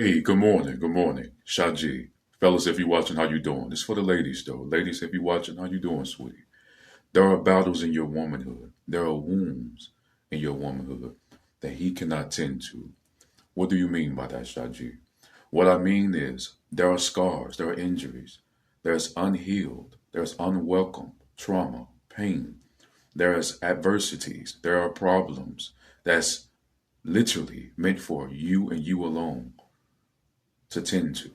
Hey, good morning. Good morning. Shaji. Fellas, if you're watching, how you doing? It's for the ladies, though. Ladies, if you're watching, how you doing, sweetie? There are battles in your womanhood. There are wounds in your womanhood that he cannot tend to. What do you mean by that, Shaji? What I mean is there are scars, there are injuries, there's unhealed, there's unwelcome trauma, pain, there's adversities, there are problems that's literally meant for you and you alone to tend to.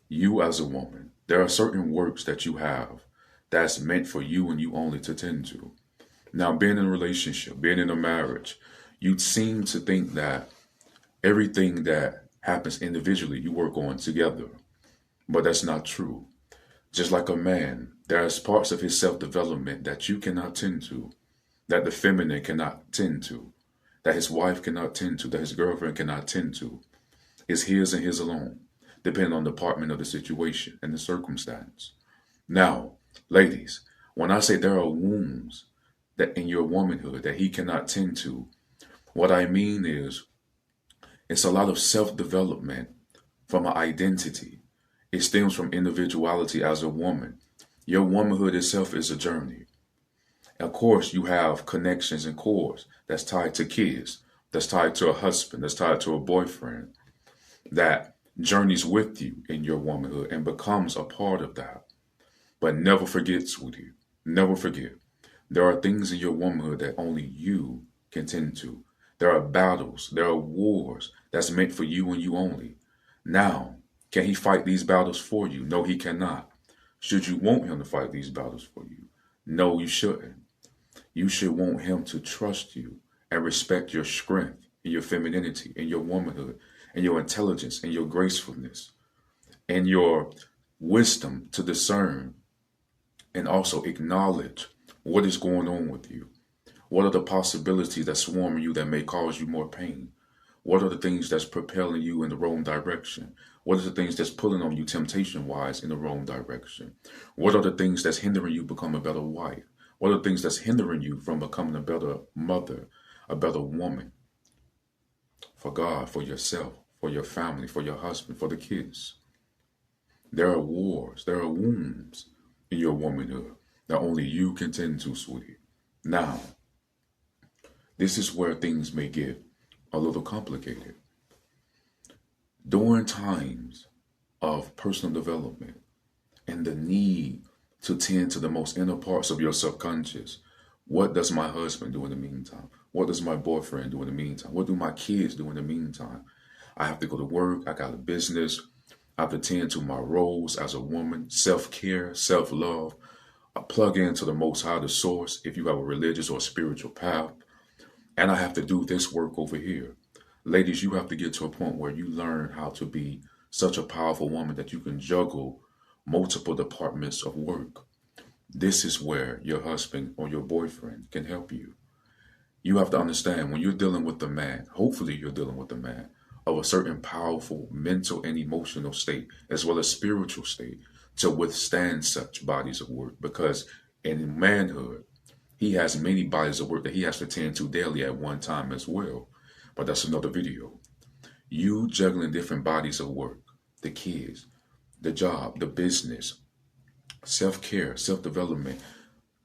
You as a woman, there are certain works that you have that's meant for you and you only to tend to. Now, being in a relationship, being in a marriage, you seem to think that everything that happens individually you work on together, but that's not true. Just like a man, there's parts of his self development that you cannot tend to, that the feminine cannot tend to, that his wife cannot tend to, that his girlfriend cannot tend to. It's his and his alone, depending on the department of the situation and the circumstance. Now, ladies, when I say there are wounds that in your womanhood that he cannot tend to, what I mean is it's a lot of self-development from an identity. It stems from individuality as a woman. Your womanhood itself is a journey. Of course, you have connections and cores that's tied to kids, that's tied to a husband, that's tied to a boyfriend, that journeys with you in your womanhood and becomes a part of that. But never forget, sweetie, never forget, there are things in your womanhood that only you can tend to. There are battles, there are wars that's meant for you and you only. Now, can he fight these battles for you? No, he cannot. Should you want him to fight these battles for you? No, you shouldn't. You should want him to trust you and respect your strength and your femininity and your womanhood and your intelligence and your gracefulness and your wisdom to discern and also acknowledge what is going on with you. What are the possibilities that swarm you that may cause you more pain? What are the things that's propelling you in the wrong direction? What are the things that's pulling on you temptation wise in the wrong direction? What are the things that's hindering you become a better wife? What are the things that's hindering you from becoming a better mother, a better woman for God, for yourself, for your family, for your husband, for the kids? There are wars, there are wounds in your womanhood that only you can tend to, sweetie. Now, this is where things may get a little complicated. During times of personal development and the need to tend to the most inner parts of your subconscious, what does my husband do in the meantime? What does my boyfriend do in the meantime? What do my kids do in the meantime? I have to go to work. I got a business. I have to tend to my roles as a woman, self-care, self-love. I plug into the Most High, the source, if you have a religious or spiritual path. And I have to do this work over here. Ladies, you have to get to a point where you learn how to be such a powerful woman that you can juggle multiple departments of work. This is where your husband or your boyfriend can help you. You have to understand when you're dealing with a man, hopefully you're dealing with a man of a certain powerful mental and emotional state, as well as spiritual state, to withstand such bodies of work. Because in manhood, he has many bodies of work that he has to tend to daily at one time as well. But that's another video. You juggling different bodies of work, the kids, the job, the business, self-care, self-development,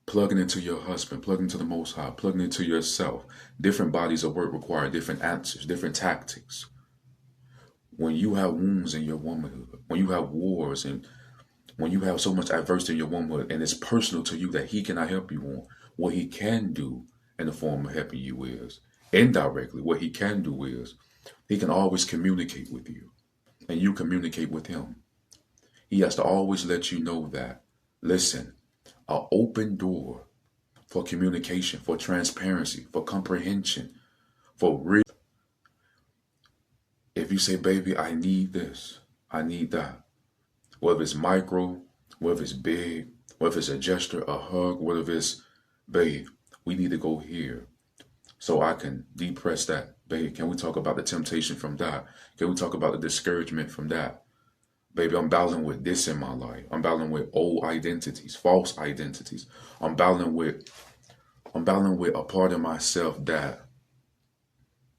plugging into your husband, plugging into the Most High, plugging into yourself. Different bodies of work require different answers, different tactics. When you have wounds in your womanhood, when you have wars, and when you have so much adversity in your womanhood, and it's personal to you that he cannot help you on, what he can do in the form of helping you is, indirectly, what he can do is, he can always communicate with you, and you communicate with him. He has to always let you know that, listen, an open door for communication, for transparency, for comprehension, for real. If you say, baby, I need this, I need that, whether it's micro, whether it's big, whether it's a gesture, a hug, whether it's, babe, we need to go here so I can depress that. Babe, can we talk about the temptation from that? Can we talk about the discouragement from that? Baby, I'm battling with this in my life. I'm battling with old identities, false identities. I'm battling with a part of myself that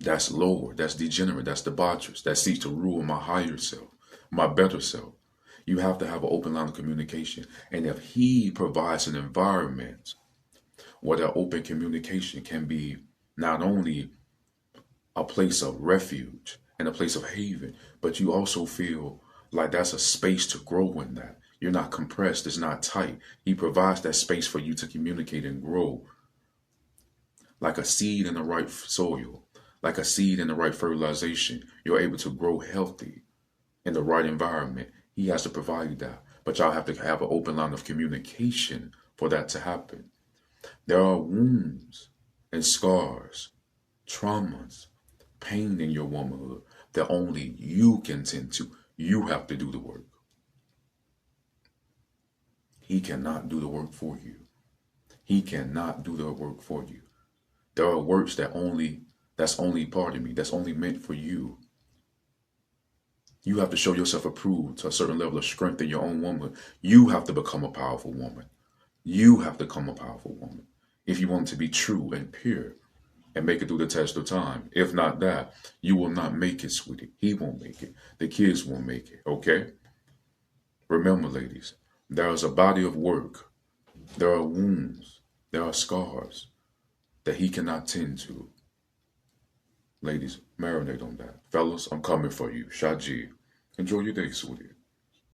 That's lower, that's degenerate, that's debaucherous, that seeks to rule my higher self, my better self. You have to have an open line of communication. And if he provides an environment where that open communication can be not only a place of refuge and a place of haven, but you also feel like that's a space to grow in that. You're not compressed, it's not tight. He provides that space for you to communicate and grow like a seed in the right soil, like a seed in the right fertilization. You're able to grow healthy in the right environment. He has to provide you that. But y'all have to have an open line of communication for that to happen. There are wounds and scars, traumas, pain in your womanhood that only you can tend to. You have to do the work. He cannot do the work for you. He cannot do the work for you. There are works that's only part of me, that's only meant for you. You have to show yourself approved to a certain level of strength in your own woman. You have to become a powerful woman. You have to become a powerful woman if you want to be true and pure and make it through the test of time. If not that, you will not make it, sweetie. He won't make it. The kids won't make it, okay? Remember, ladies, there is a body of work. There are wounds. There are scars that he cannot tend to. Ladies, marinate on that. Fellas, I'm coming for you. Shaji. Enjoy your day, sweetie.